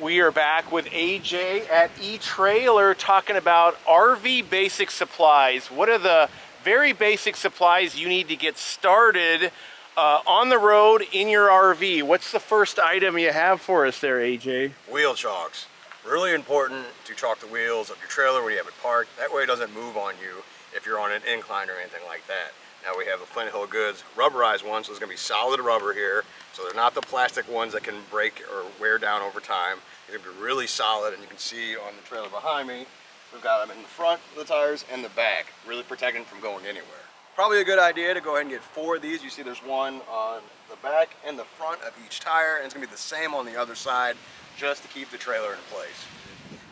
We are back with AJ at eTrailer talking about RV basic supplies. What are the very basic supplies you need to get started on the road in your RV? What's the first item you have for us there, AJ? Wheel chocks. Really important to chalk the wheels of your trailer when you have it parked. That way it doesn't move on you if you're on an incline or anything like that. Now we have the Flint Hill Goods rubberized ones, so it's going to be solid rubber here. So they're not the plastic ones that can break or wear down over time. They're going to be really solid, and you can see on the trailer behind me, we've got them in the front of the tires and the back, really protecting them from going anywhere. Probably a good idea to go ahead and get 4 of these. You see there's one on the back and the front of each tire, and it's going to be the same on the other side, just to keep the trailer in place.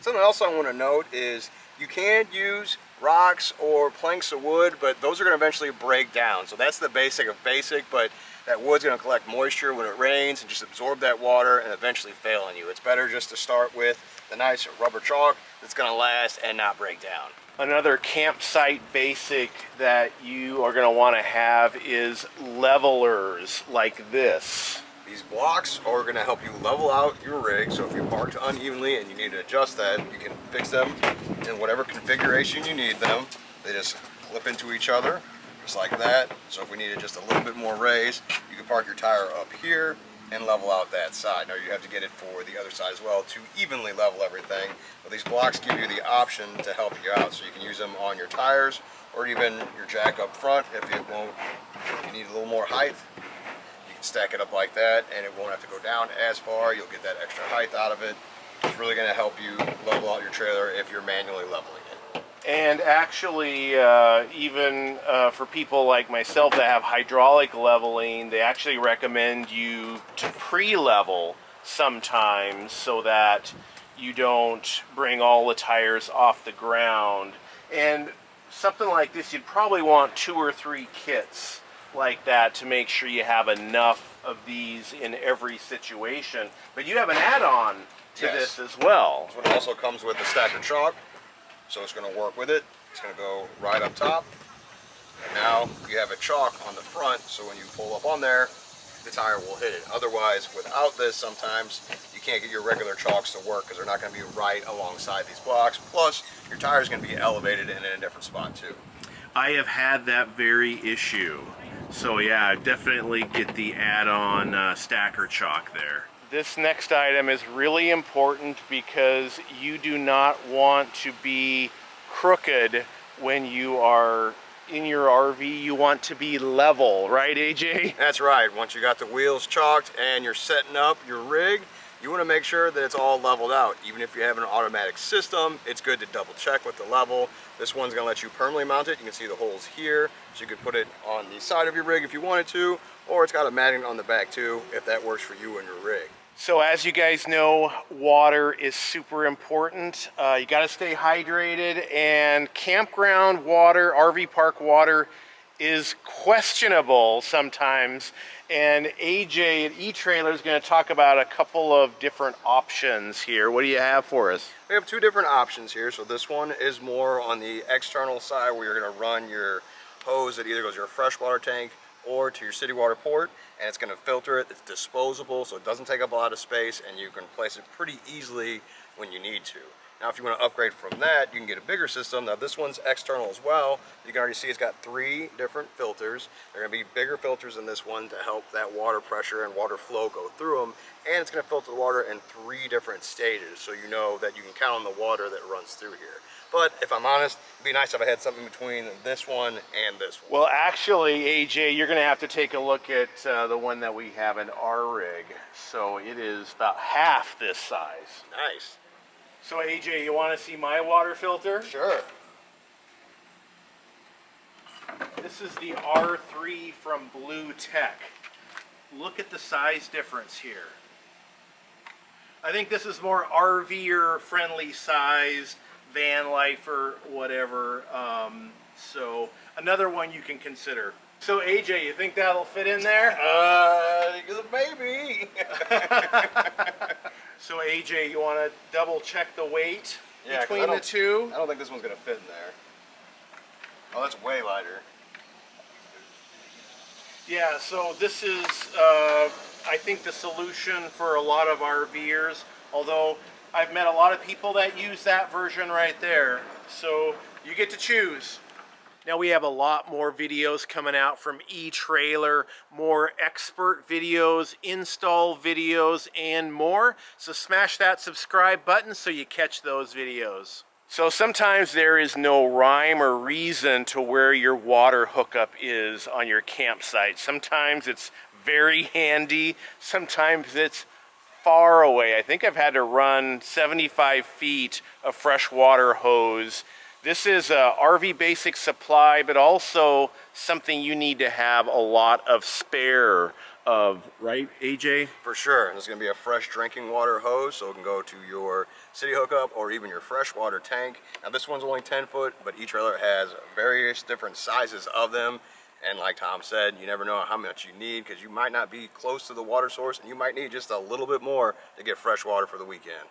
Something else I want to note is you can use rocks or planks of wood, but those are going to eventually break down. So that's the basic of basic, but that wood's going to collect moisture when it rains and just absorb that water and eventually fail on you. It's better just to start with the nice rubber chalk that's going to last and not break down. Another campsite basic that you are going to want to have is levelers like this. These blocks are going to help you level out your rig, so if you parked unevenly and you need to adjust that, you can fix them in whatever configuration you need them. They just clip into each other, just like that. So if we needed just a little bit more raise, you can park your tire up here and level out that side. Now you have to get it for the other side as well to evenly level everything. But these blocks give you the option to help you out, so you can use them on your tires or even your jack up front if you need a little more height. Stack it up like that and it won't have to go down as far. You'll get that extra height out of it. It's really going to help you level out your trailer if you're manually leveling it. And actually, even for people like myself that have hydraulic leveling, they actually recommend you to pre-level sometimes so that you don't bring all the tires off the ground. And something like this, you'd probably want 2 or 3 kits like that to make sure you have enough of these in every situation. But you have an add-on to this as well. This one also comes with a stacker chalk, so it's going to work with it. It's going to go right up top. And now you have a chalk on the front, so when you pull up on there, the tire will hit it. Otherwise, without this, sometimes you can't get your regular chalks to work because they're not going to be right alongside these blocks. Plus, your tire is going to be elevated and in a different spot too. I have had that very issue. So yeah, definitely get the add-on stacker chalk there. This next item is really important because you do not want to be crooked when you are in your RV. You want to be level, right, AJ? That's right. Once you got the wheels chalked and you're setting up your rig, you want to make sure that it's all leveled out. Even if you have an automatic system, it's good to double check with the level. This one's going to let you permanently mount it. You can see the holes here, so you could put it on the side of your rig if you wanted to, or it's got a magnet on the back too, if that works for you and your rig. So as you guys know, water is super important. You got to stay hydrated, and campground water, RV park water, is questionable sometimes. And AJ at eTrailer is going to talk about a couple of different options here. What do you have for us? We have 2 different options here. So this one is more on the external side, where you're going to run your hose that either goes to your freshwater tank or to your city water port, and it's going to filter it. It's disposable, so it doesn't take up a lot of space, and you can place it pretty easily when you need to. Now if you want to upgrade from that, you can get a bigger system. Now this one's external as well. You can already see it's got 3 different filters. They're going to be bigger filters than this one to help that water pressure and water flow go through them. And it's going to filter the water in 3 different stages, so you know that you can count on the water that runs through here. But if I'm honest, it'd be nice if I had something between this one and this one. Well, actually, AJ, you're going to have to take a look at the one that we have in our rig. So it is about half this size. Nice. So AJ, you want to see my water filter? Sure. This is the R3 from Blue Tech. Look at the size difference here. I think this is more RVer friendly size, van lifer, whatever. So another one you can consider. So AJ, you think that'll fit in there? Maybe. So AJ, you want to double check the weight between the 2? I don't think this one's going to fit in there. Oh, that's way lighter. Yeah, so this is, I think, the solution for a lot of RVers Although I've met a lot of people that use that version right there. So you get to choose. Now we have a lot more videos coming out from eTrailer, more expert videos, install videos, and more. So smash that subscribe button so you catch those videos. So sometimes there is no rhyme or reason to where your water hookup is on your campsite. Sometimes it's very handy, sometimes it's far away. I think I've had to run 75 feet of freshwater hose. This is a RV basic supply, but also something you need to have a lot of spare of, right, AJ? For sure. And there's going to be a fresh drinking water hose, so it can go to your city hookup or even your freshwater tank. Now this one's only 10 foot, but each trailer has various different sizes of them. And like Tom said, you never know how much you need, because you might not be close to the water source and you might need just a little bit more to get fresh water for the weekend.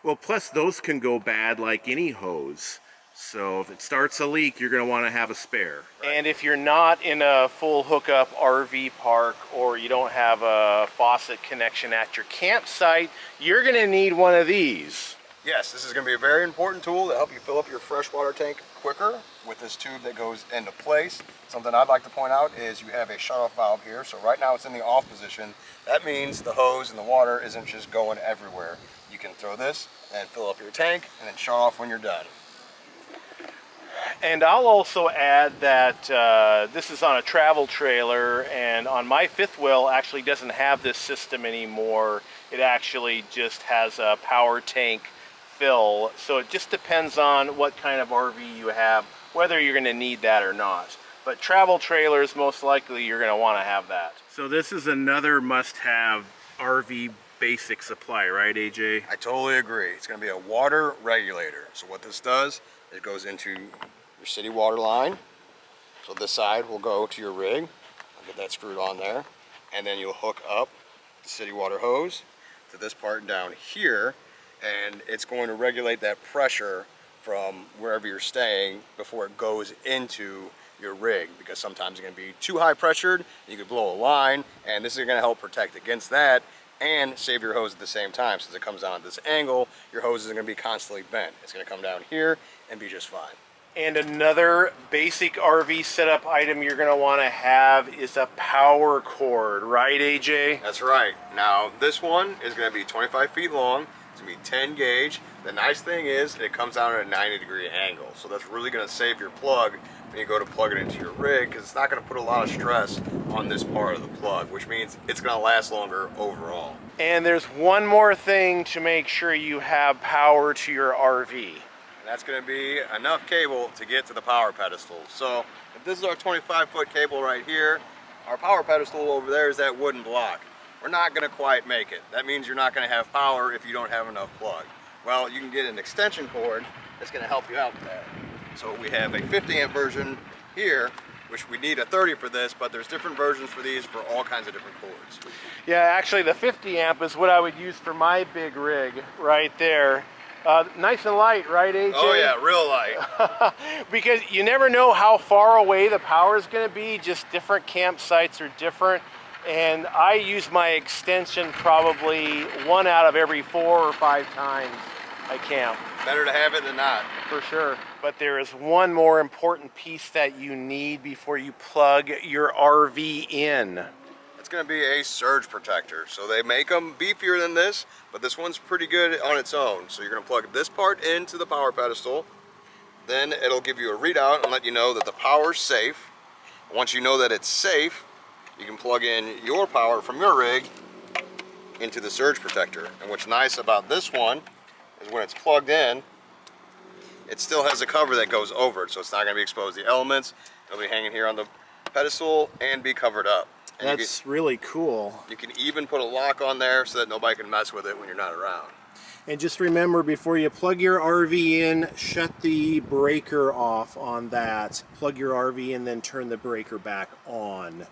Well, plus those can go bad like any hose. So if it starts a leak, you're going to want to have a spare. Right. And if you're not in a full hookup RV park, or you don't have a faucet connection at your campsite, you're going to need one of these. Yes, this is going to be a very important tool to help you fill up your freshwater tank quicker with this tube that goes into place. Something I'd like to point out is you have a shut-off valve here. So right now it's in the off position. That means the hose and the water isn't just going everywhere. You can throw this and fill up your tank and then shut off when you're done. And I'll also add that this is on a travel trailer, and on my fifth wheel actually doesn't have this system anymore. It actually just has a power tank fill. So it just depends on what kind of RV you have, whether you're going to need that or not. But travel trailers, most likely you're going to want to have that. So this is another must-have RV basic supply, right, AJ? I totally agree. It's going to be a water regulator. So what this does, it goes into your city water line. So this side will go to your rig. I'll get that screwed on there. And then you'll hook up the city water hose to this part down here, and it's going to regulate that pressure from wherever you're staying before it goes into your rig, because sometimes it's going to be too high pressured, you could blow a line, and this is going to help protect against that and save your hose at the same time. Since it comes down at this angle, your hose isn't going to be constantly bent. It's going to come down here and be just fine. And another basic RV setup item you're going to want to have is a power cord, right, AJ? That's right. Now this one is going to be 25 feet long. It's going to be 10 gauge. The nice thing is it comes down at a 90-degree angle, so that's really going to save your plug when you go to plug it into your rig, because it's not going to put a lot of stress on this part of the plug, which means it's going to last longer overall. And there's one more thing to make sure you have power to your RV. That's going to be enough cable to get to the power pedestal. So if this is our 25-foot cable right here, our power pedestal over there is that wooden block. We're not going to quite make it. That means you're not going to have power if you don't have enough plug. Well, you can get an extension cord that's going to help you out with that. So we have a 50 amp version here, which we need a 30 for this, but there's different versions for these for all kinds of different cords. Yeah, actually the 50 amp is what I would use for my big rig right there. Nice and light, right, AJ? Oh yeah, real light. Because you never know how far away the power is going to be. Just different campsites are different. And I use my extension probably 1 out of every 4 or 5 times I camp. Better to have it than not. For sure. But there is one more important piece that you need before you plug your RV in. It's going to be a surge protector. So they make them beefier than this, but this one's pretty good on its own. So you're going to plug this part into the power pedestal. Then it'll give you a readout and let you know that the power's safe. Once you know that it's safe, you can plug in your power from your rig into the surge protector. And what's nice about this one is when it's plugged in, it still has a cover that goes over it, so it's not going to be exposed to the elements. It'll be hanging here on the pedestal and be covered up. And that's really cool. You can even put a lock on there so that nobody can mess with it when you're not around. And just remember, before you plug your RV in, shut the breaker off on that. Plug your RV in, then turn the breaker back on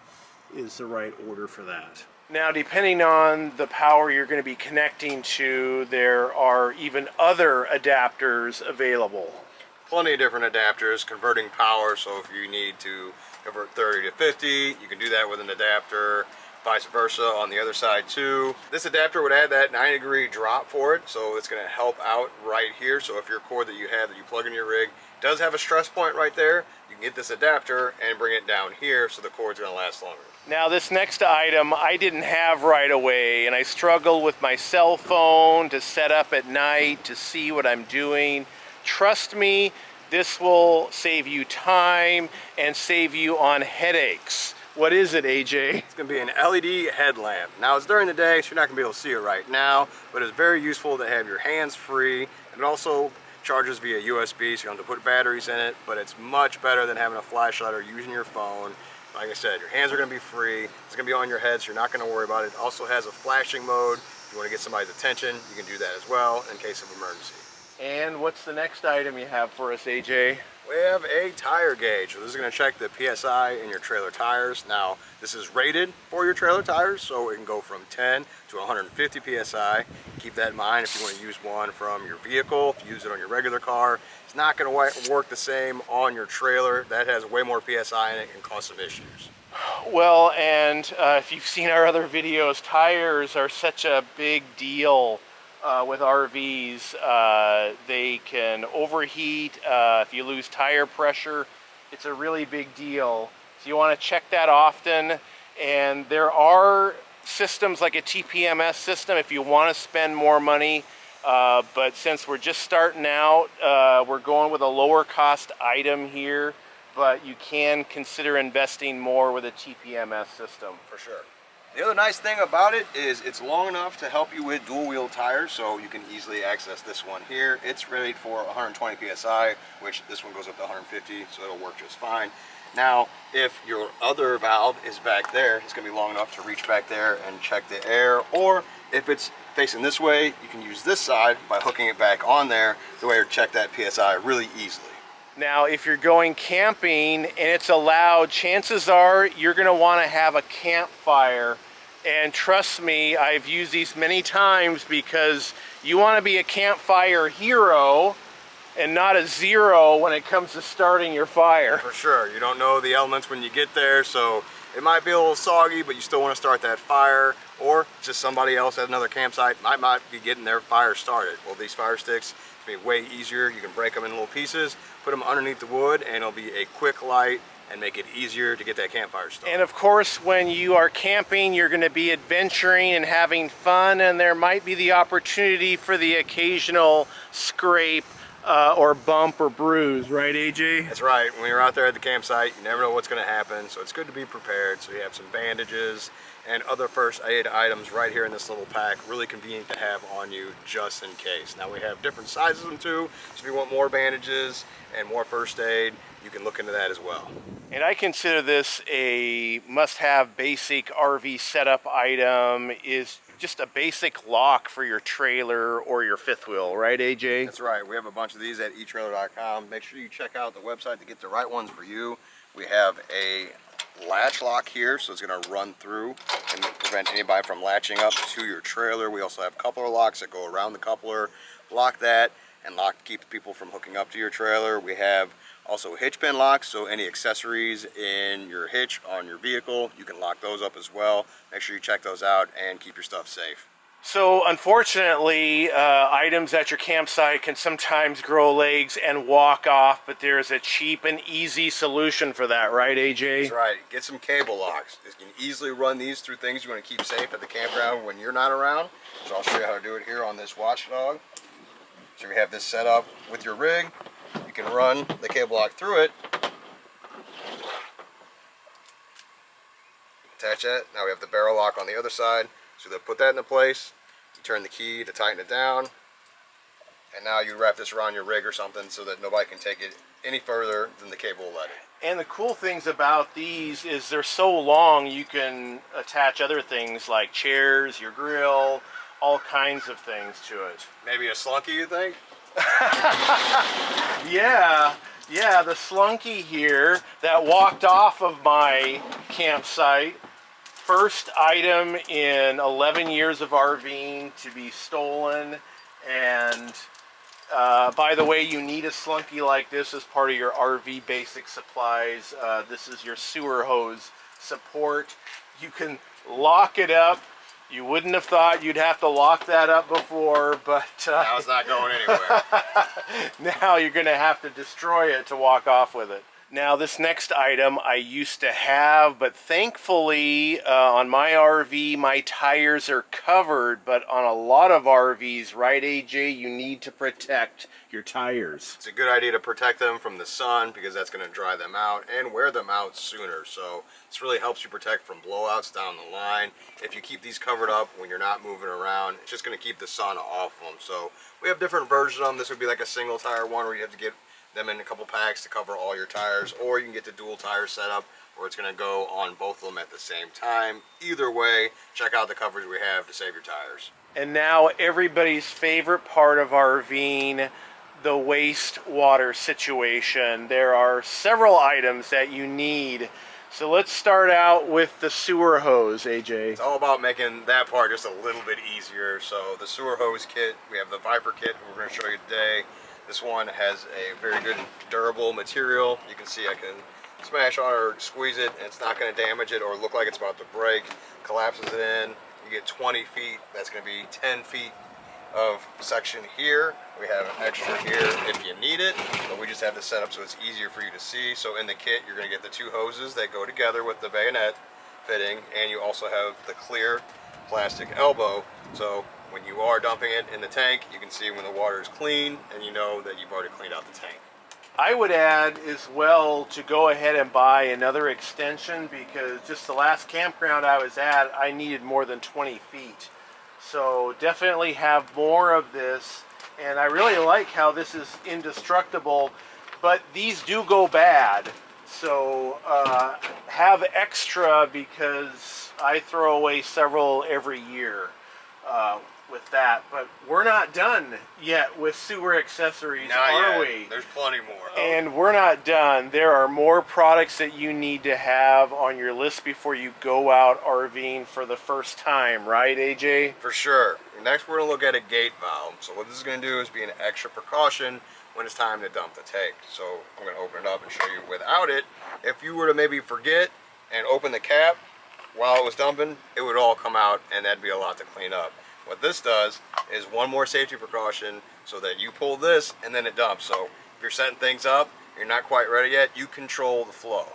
is the right order for that. Now, depending on the power you're going to be connecting to, there are even other adapters available. Plenty of different adapters converting power, so if you need to convert 30 to 50, you can do that with an adapter. vice versa on the other side too. This adapter would add that 90-degree drop for it, so it's going to help out right here. So if your cord that you have that you plug in your rig does have a stress point right there, you can get this adapter and bring it down here so the cord's going to last longer. Now this next item I didn't have right away, and I struggled with my cell phone to set up at night to see what I'm doing. Trust me, this will save you time and save you on headaches. What is it, AJ? It's going to be an LED headlamp. Now it's during the day, so you're not going to be able to see it right now, but it's very useful to have your hands free, and it also charges via USB, so you don't have to put batteries in it, but it's much better than having a flashlight or using your phone. Like I said, your hands are going to be free, it's going to be on your head, so you're not going to worry about it. It also has a flashing mode. If you want to get somebody's attention, you can do that as well in case of emergency. And what's the next item you have for us, AJ? We have a tire gauge. So this is going to check the PSI in your trailer tires. Now, this is rated for your trailer tires, so it can go from 10 to 150 PSI. Keep that in mind if you want to use one from your vehicle. If you use it on your regular car, it's not going to work the same on your trailer. That has way more PSI in it and cause some issues. Well, and if you've seen our other videos, tires are such a big deal with RVs. They can overheat. If you lose tire pressure, it's a really big deal. So you want to check that often. And there are systems like a TPMS system if you want to spend more money. But since we're just starting out, we're going with a lower cost item here. But you can consider investing more with a TPMS system. For sure. The other nice thing about it is it's long enough to help you with dual wheel tires, so you can easily access this one here. It's rated for 120 PSI, which this one goes up to 150, so it'll work just fine. Now, if your other valve is back there, it's gonna be long enough to reach back there and check the air, or if it's facing this way, you can use this side by hooking it back on there, the way to check that PSI really easily. Now, if you're going camping and it's allowed, chances are you're gonna wanna have a campfire. And trust me, I've used these many times because you wanna be a campfire hero and not a zero when it comes to starting your fire. For sure, you don't know the elements when you get there, so it might be a little soggy, but you still wanna start that fire, or just somebody else at another campsite might not be getting their fire started. Well, these fire sticks, be way easier. You can break them in little pieces, put them underneath the wood, and it'll be a quick light and make it easier to get that campfire started. And of course, when you are camping, you're going to be adventuring and having fun, and there might be the opportunity for the occasional scrape or bump or bruise, right, AJ? That's right. When you're out there at the campsite, you never know what's going to happen, so it's good to be prepared. So you have some bandages and other first aid items right here in this little pack. Really convenient to have on you just in case. Now we have different sizes of them too, so if you want more bandages and more first aid, you can look into that as well. And I consider this a must-have basic RV setup item. Is just a basic lock for your trailer or your fifth wheel, right, AJ? That's right. We have a bunch of these at etrailer.com. Make sure you check out the website to get the right ones for you. We have a latch lock here, so it's going to run through and prevent anybody from latching up to your trailer. We also have coupler locks that go around the coupler, lock that, and keep people from hooking up to your trailer. We have also hitch pin locks, so any accessories in your hitch on your vehicle, you can lock those up as well. Make sure you check those out and keep your stuff safe. So unfortunately, items at your campsite can sometimes grow legs and walk off, but there's a cheap and easy solution for that, right, AJ? That's right. Get some cable locks. You can easily run these through things you want to keep safe at the campground when you're not around. So I'll show you how to do it here on this watchdog. So we have this set up with your rig. You can run the cable lock through it. Attach that. Now we have the barrel lock on the other side. So they'll put that into place. You turn the key to tighten it down. And now you wrap this around your rig or something so that nobody can take it any further than the cable will let it. And the cool things about these is they're so long you can attach other things like chairs, your grill, all kinds of things to it. Maybe a Slunky, you think? Yeah, the Slunky here that walked off of my campsite. First item in 11 years of RVing to be stolen. And by the way, you need a Slunky like this as part of your RV basic supplies. This is your sewer hose support. You can lock it up. You wouldn't have thought you'd have to lock that up before, but now it's not going anywhere. now you're going to have to destroy it to walk off with it. Now this next item I used to have, but thankfully on my RV my tires are covered, but on a lot of RVs, right AJ, you need to protect your tires. It's a good idea to protect them from the sun because that's going to dry them out and wear them out sooner. So this really helps you protect from blowouts down the line. If you keep these covered up when you're not moving around, it's just going to keep the sun off them. So we have different versions of them. This would be like a single tire one where you have to get them in a couple packs to cover all your tires, or you can get the dual tire setup where it's going to go on both of them at the same time. Either way, check out the coverage we have to save your tires. And now everybody's favorite part of RVing, the wastewater situation. There are several items that you need. So let's start out with the sewer hose, AJ. It's all about making that part just a little bit easier. So the sewer hose kit, we have the Viper kit we're going to show you today. This one has a very good durable material. You can see I can smash on or squeeze it and it's not going to damage it or look like it's about to break. Collapses it in. You get 20 feet. That's going to be 10 feet of section here. We have an extra here if you need it, but we just have this set up so it's easier for you to see. So in the kit, you're going to get the two hoses that go together with the bayonet fitting, and you also have the clear plastic elbow. So when you are dumping it in the tank, you can see when the water is clean and you know that you've already cleaned out the tank. I would add as well to go ahead and buy another extension, because just the last campground I was at, I needed more than 20 feet. So definitely have more of this, and I really like how this is indestructible, but these do go bad. So have extra, because I throw away several every year with that. But we're not done yet with sewer accessories, are we? There's plenty more. And we're not done. There are more products that you need to have on your list before you go out RVing for the first time, right, AJ? For sure. Next, we're going to look at a gate valve. So what this is going to do is be an extra precaution when it's time to dump the tank. So I'm going to open it up and show you without it. If you were to maybe forget and open the cap while it was dumping, it would all come out and that'd be a lot to clean up. What this does is one more safety precaution so that you pull this and then it dumps. So if you're setting things up, you're not quite ready yet, you control the flow.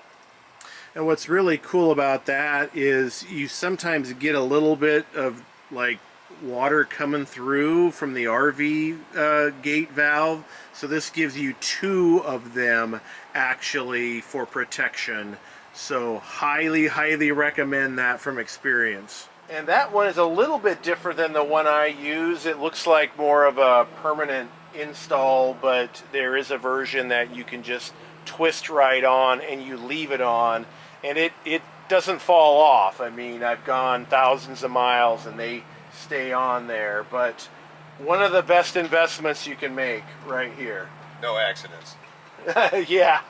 And what's really cool about that is you sometimes get a little bit of like water coming through from the RV gate valve. So this gives you two of them actually for protection. So highly, highly recommend that from experience. And that one is a little bit different than the one I use. It looks like more of a permanent install, but there is a version that you can just twist right on and you leave it on, and it doesn't fall off. I mean, I've gone thousands of miles and they stay on there, but one of the best investments you can make right here. No accidents. Yeah.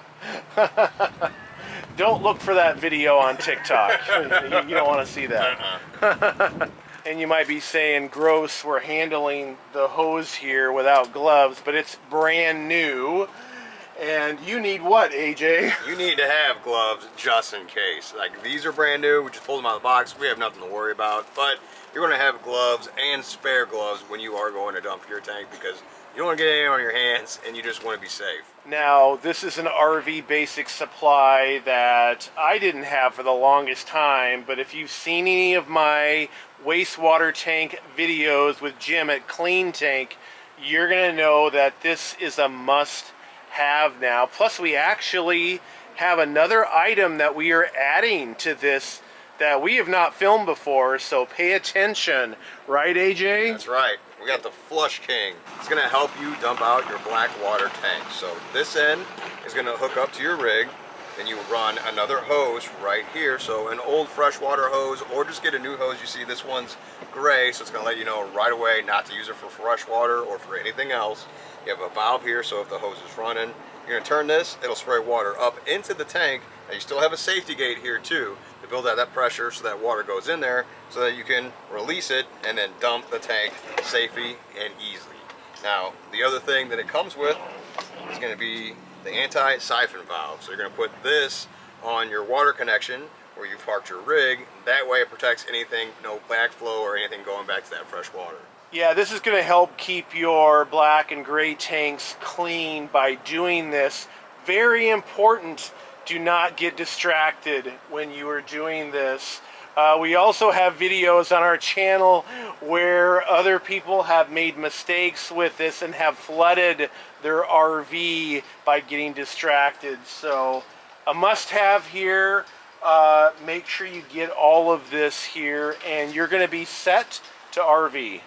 Don't look for that video on TikTok. You don't want to see that. And you might be saying, gross, we're handling the hose here without gloves, but it's brand new. And you need what, AJ? You need to have gloves just in case. Like, these are brand new. We just pulled them out of the box. We have nothing to worry about. But you're going to have gloves and spare gloves when you are going to dump your tank, because you don't want to get anything on your hands and you just want to be safe. Now, this is an RV basic supply that I didn't have for the longest time, but if you've seen any of my wastewater tank videos with Jim at Clean Tank, you're going to know that this is a must-have now. Plus, we actually have another item that we are adding to this that we have not filmed before, so pay attention. Right, AJ? That's right. We got the Flush King. It's going to help you dump out your black water tank. So this end is going to hook up to your rig. Then you run another hose right here. So an old freshwater hose, or just get a new hose. You see this one's gray, so it's going to let you know right away not to use it for fresh water or for anything else. You have a valve here, so if the hose is running, you're going to turn this, it'll spray water up into the tank. Now you still have a safety gate here too to build out that pressure so that water goes in there so that you can release it and then dump the tank safely and easily. Now the other thing that it comes with is going to be the anti-siphon valve. So you're going to put this on your water connection where you've parked your rig. That way it protects anything, no backflow or anything going back to that fresh water. Yeah, this is going to help keep your black and gray tanks clean by doing this. Very important, do not get distracted when you are doing this. We also have videos on our channel where other people have made mistakes with this and have flooded their RV by getting distracted. So a must-have here. Make sure you get all of this here and you're going to be set to RV.